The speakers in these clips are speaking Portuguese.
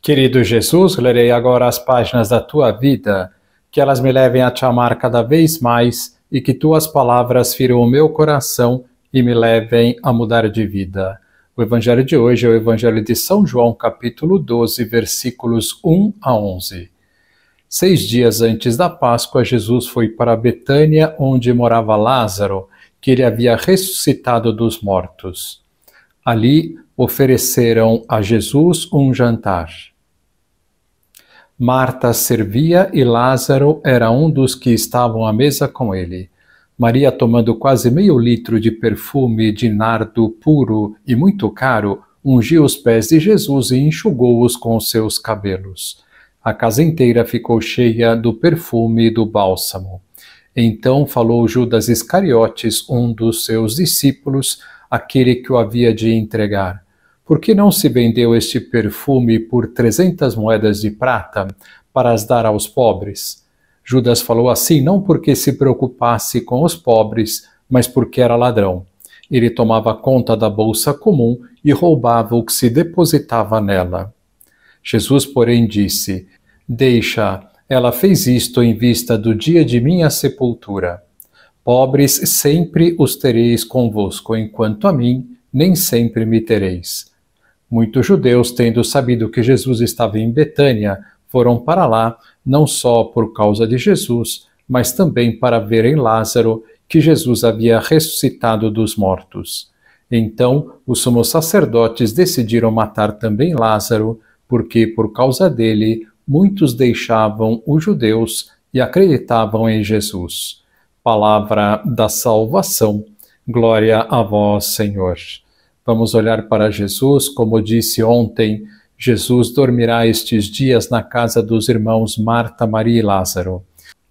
Querido Jesus, lerei agora as páginas da tua vida, que elas me levem a te amar cada vez mais e que tuas palavras firam o meu coração e me levem a mudar de vida. O evangelho de hoje é o evangelho de São João, capítulo 12, versículos 1 a 11. 6 dias antes da Páscoa, Jesus foi para Betânia, onde morava Lázaro, que ele havia ressuscitado dos mortos. Ali ofereceram a Jesus um jantar. Marta servia e Lázaro era um dos que estavam à mesa com ele. Maria, tomando quase meio litro de perfume de nardo puro e muito caro, ungiu os pés de Jesus e enxugou-os com os seus cabelos. A casa inteira ficou cheia do perfume e do bálsamo. Então falou Judas Iscariotes, um dos seus discípulos, aquele que o havia de entregar. Por que não se vendeu este perfume por 300 moedas de prata para as dar aos pobres? Judas falou assim não porque se preocupasse com os pobres, mas porque era ladrão. Ele tomava conta da bolsa comum e roubava o que se depositava nela. Jesus, porém, disse: Deixa, ela fez isto em vista do dia de minha sepultura. Pobres sempre os tereis convosco, enquanto a mim nem sempre me tereis. Muitos judeus, tendo sabido que Jesus estava em Betânia, foram para lá, não só por causa de Jesus, mas também para verem Lázaro, que Jesus havia ressuscitado dos mortos. Então, os sumos sacerdotes decidiram matar também Lázaro, porque, por causa dele, muitos deixavam os judeus e acreditavam em Jesus. Palavra da salvação. Glória a vós, Senhor. Vamos olhar para Jesus. Como disse ontem, Jesus dormirá estes dias na casa dos irmãos Marta, Maria e Lázaro.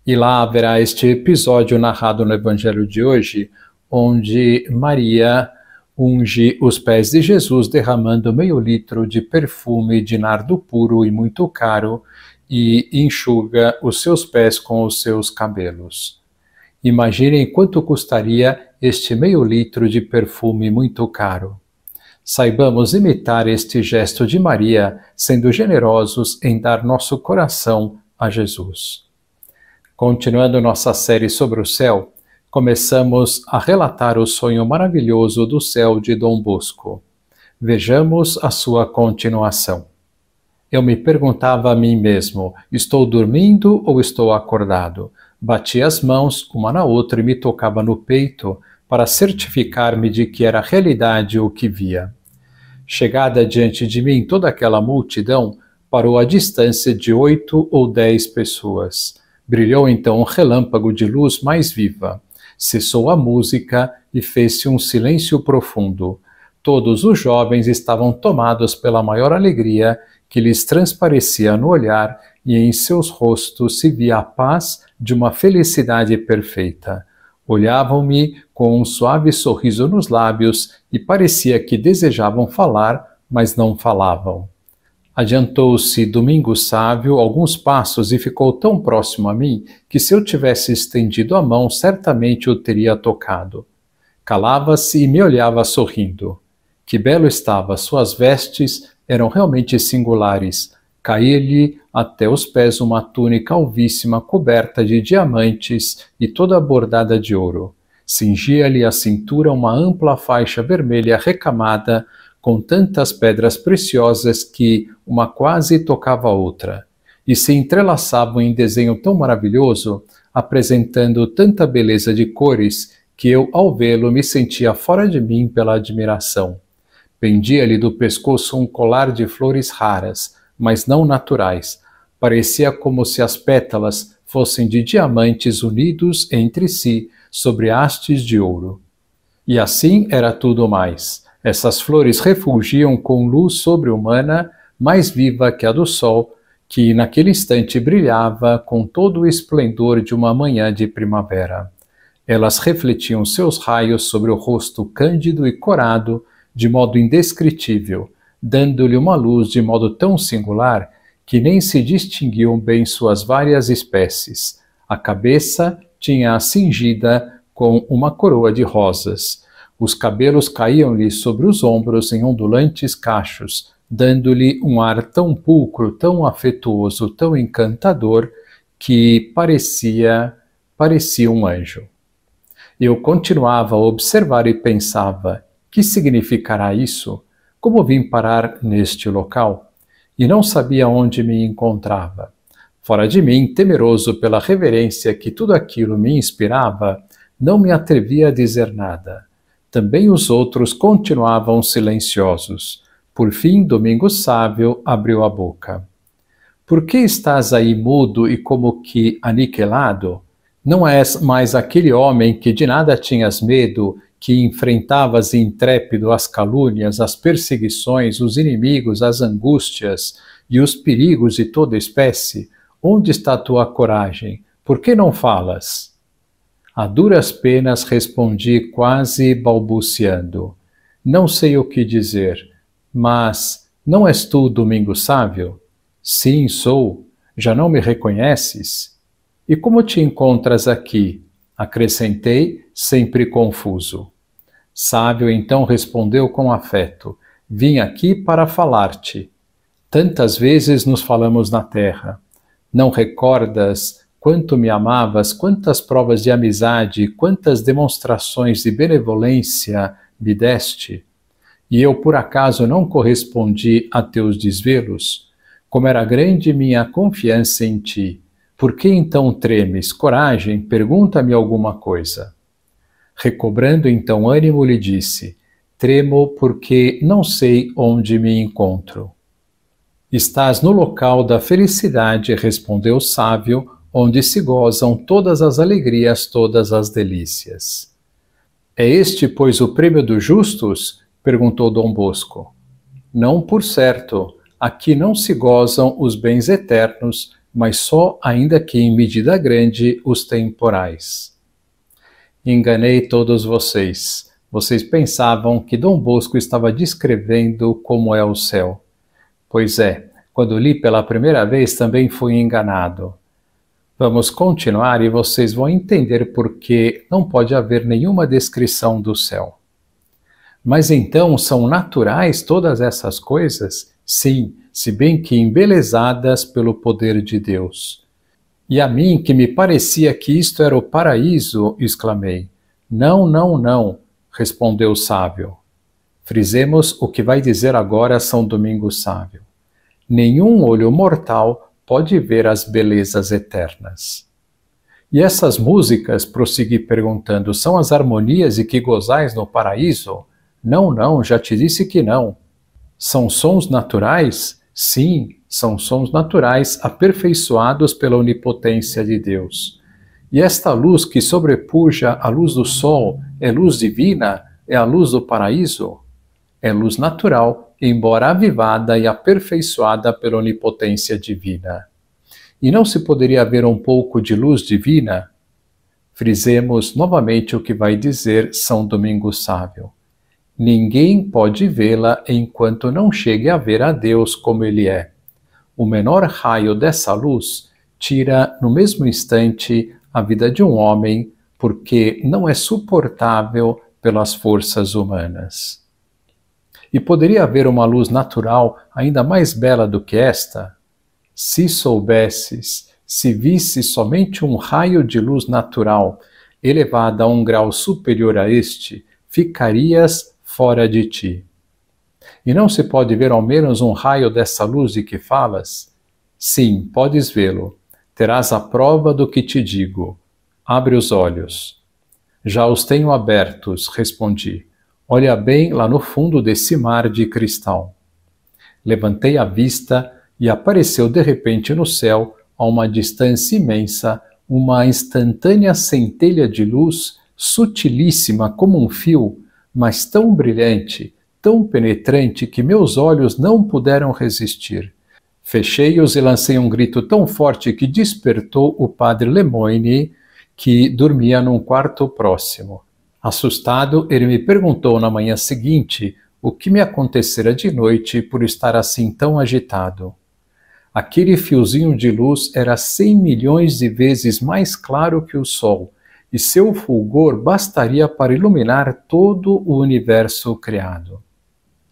E lá haverá este episódio narrado no Evangelho de hoje, onde Maria unge os pés de Jesus derramando meio litro de perfume de nardo puro e muito caro e enxuga os seus pés com os seus cabelos. Imaginem quanto custaria este meio litro de perfume muito caro. Saibamos imitar este gesto de Maria, sendo generosos em dar nosso coração a Jesus. Continuando nossa série sobre o céu, começamos a relatar o sonho maravilhoso do céu de Dom Bosco. Vejamos a sua continuação. Eu me perguntava a mim mesmo, estou dormindo ou estou acordado? Batia as mãos uma na outra e me tocava no peito para certificar-me de que era realidade o que via. Chegada diante de mim toda aquela multidão, parou a distância de 8 ou 10 pessoas. Brilhou então um relâmpago de luz mais viva. Cessou a música e fez-se um silêncio profundo. Todos os jovens estavam tomados pela maior alegria que lhes transparecia no olhar e em seus rostos se via a paz de uma felicidade perfeita. Olhavam-me com um suave sorriso nos lábios e parecia que desejavam falar, mas não falavam. Adiantou-se Domingos Sávio alguns passos e ficou tão próximo a mim que se eu tivesse estendido a mão, certamente o teria tocado. Calava-se e me olhava sorrindo. Que belo estava, suas vestes eram realmente singulares. Caía-lhe até os pés uma túnica alvíssima coberta de diamantes e toda bordada de ouro. Cingia-lhe a cintura uma ampla faixa vermelha recamada com tantas pedras preciosas que uma quase tocava a outra, e se entrelaçavam em desenho tão maravilhoso, apresentando tanta beleza de cores, que eu, ao vê-lo, me sentia fora de mim pela admiração. Pendia-lhe do pescoço um colar de flores raras, mas não naturais. Parecia como se as pétalas fossem de diamantes unidos entre si sobre hastes de ouro. E assim era tudo mais. Essas flores refulgiam com luz sobre-humana, mais viva que a do sol, que naquele instante brilhava com todo o esplendor de uma manhã de primavera. Elas refletiam seus raios sobre o rosto cândido e corado, de modo indescritível, dando-lhe uma luz de modo tão singular que nem se distinguiam bem suas várias espécies. A cabeça tinha-a cingida com uma coroa de rosas. Os cabelos caíam-lhe sobre os ombros em ondulantes cachos, dando-lhe um ar tão pulcro, tão afetuoso, tão encantador, que parecia um anjo. Eu continuava a observar e pensava: que significará isso? Como vim parar neste local? E não sabia onde me encontrava. Fora de mim, temeroso pela reverência que tudo aquilo me inspirava, não me atrevia a dizer nada. Também os outros continuavam silenciosos. Por fim, Domingos Sábio abriu a boca. Por que estás aí mudo e como que aniquilado? Não és mais aquele homem que de nada tinhas medo, que enfrentavas intrépido as calúnias, as perseguições, os inimigos, as angústias e os perigos de toda espécie? Onde está tua coragem? Por que não falas? A duras penas respondi, quase balbuciando. Não sei o que dizer, mas não és tu Domingos Sábio? Sim, sou. Já não me reconheces? E como te encontras aqui? Acrescentei, sempre confuso. Sábio então respondeu com afeto. Vim aqui para falar-te. Tantas vezes nos falamos na terra. Não recordas quanto me amavas, quantas provas de amizade, quantas demonstrações de benevolência me deste? E eu por acaso não correspondi a teus desvelos? Como era grande minha confiança em ti. Por que então tremes? Coragem, pergunta-me alguma coisa. Recobrando então ânimo, lhe disse: tremo porque não sei onde me encontro. Estás no local da felicidade, respondeu o sábio, onde se gozam todas as alegrias, todas as delícias. É este, pois, o prêmio dos justos? Perguntou Dom Bosco. Não por certo. Aqui não se gozam os bens eternos, mas só, ainda que em medida grande, os temporais. Enganei todos vocês. Vocês pensavam que Dom Bosco estava descrevendo como é o céu. Pois é, quando li pela primeira vez também fui enganado. Vamos continuar e vocês vão entender por que não pode haver nenhuma descrição do céu. Mas então são naturais todas essas coisas? Sim, se bem que embelezadas pelo poder de Deus. E a mim, que me parecia que isto era o paraíso, exclamei. Não, não, não, respondeu o sábio. Frisemos o que vai dizer agora São Domingos Sábio. Nenhum olho mortal pode ver as belezas eternas. E essas músicas, prossegui perguntando, são as harmonias e que gozais no paraíso? Não, não, já te disse que não. São sons naturais? Sim, são sons naturais aperfeiçoados pela onipotência de Deus. E esta luz que sobrepuja a luz do sol é luz divina? É a luz do paraíso? É luz natural, embora avivada e aperfeiçoada pela onipotência divina. E não se poderia haver um pouco de luz divina? Frisemos novamente o que vai dizer São Domingos Sábio. Ninguém pode vê-la enquanto não chegue a ver a Deus como Ele é. O menor raio dessa luz tira no mesmo instante a vida de um homem, porque não é suportável pelas forças humanas. E poderia haver uma luz natural ainda mais bela do que esta? Se soubesses, se visses somente um raio de luz natural elevada a um grau superior a este, ficarias fora de ti. E não se pode ver ao menos um raio dessa luz de que falas? Sim, podes vê-lo. Terás a prova do que te digo. Abre os olhos. Já os tenho abertos, respondi. Olha bem lá no fundo desse mar de cristal. Levantei a vista e apareceu de repente no céu, a uma distância imensa, uma instantânea centelha de luz, sutilíssima como um fio, mas tão brilhante, tão penetrante que meus olhos não puderam resistir. Fechei-os e lancei um grito tão forte que despertou o padre Lemoyne, que dormia num quarto próximo. Assustado, ele me perguntou na manhã seguinte o que me acontecera de noite por estar assim tão agitado. Aquele fiozinho de luz era 100 milhões de vezes mais claro que o sol, e seu fulgor bastaria para iluminar todo o universo criado.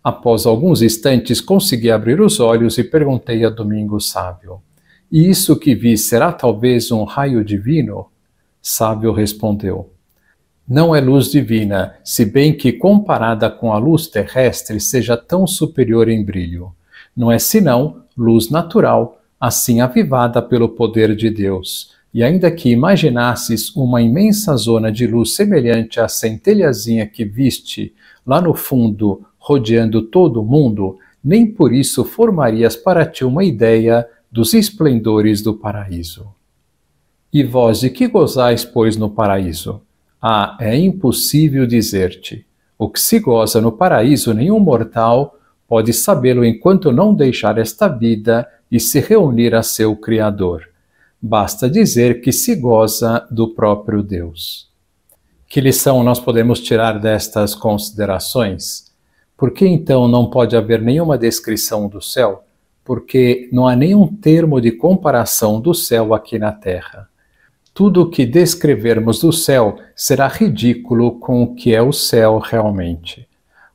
Após alguns instantes, consegui abrir os olhos e perguntei a Domingos Sábio: E isso que vi será talvez um raio divino? Sábio respondeu: Não é luz divina, se bem que comparada com a luz terrestre seja tão superior em brilho. Não é senão luz natural, assim avivada pelo poder de Deus. E ainda que imaginasses uma imensa zona de luz semelhante à centelhazinha que viste lá no fundo, rodeando todo o mundo, nem por isso formarias para ti uma ideia dos esplendores do paraíso. E vós de que gozais, pois, no paraíso? Ah, é impossível dizer-te. O que se goza no paraíso, nenhum mortal pode sabê-lo enquanto não deixar esta vida e se reunir a seu Criador. Basta dizer que se goza do próprio Deus. Que lição nós podemos tirar destas considerações? Por que então não pode haver nenhuma descrição do céu? Porque não há nenhum termo de comparação do céu aqui na terra. Tudo o que descrevermos do céu será ridículo com o que é o céu realmente.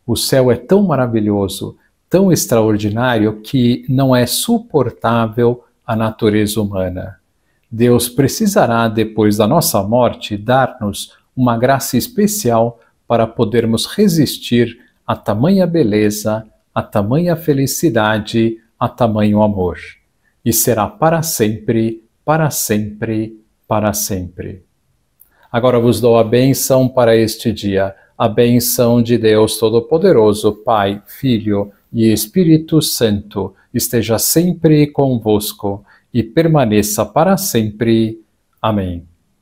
O céu é tão maravilhoso, tão extraordinário, que não é suportável à natureza humana. Deus precisará, depois da nossa morte, dar-nos uma graça especial para podermos resistir a tamanha beleza, a tamanha felicidade, a tamanho amor. E será para sempre, para sempre, para sempre. Agora vos dou a bênção para este dia, a bênção de Deus Todo-Poderoso, Pai, Filho e Espírito Santo, esteja sempre convosco e permaneça para sempre. Amém.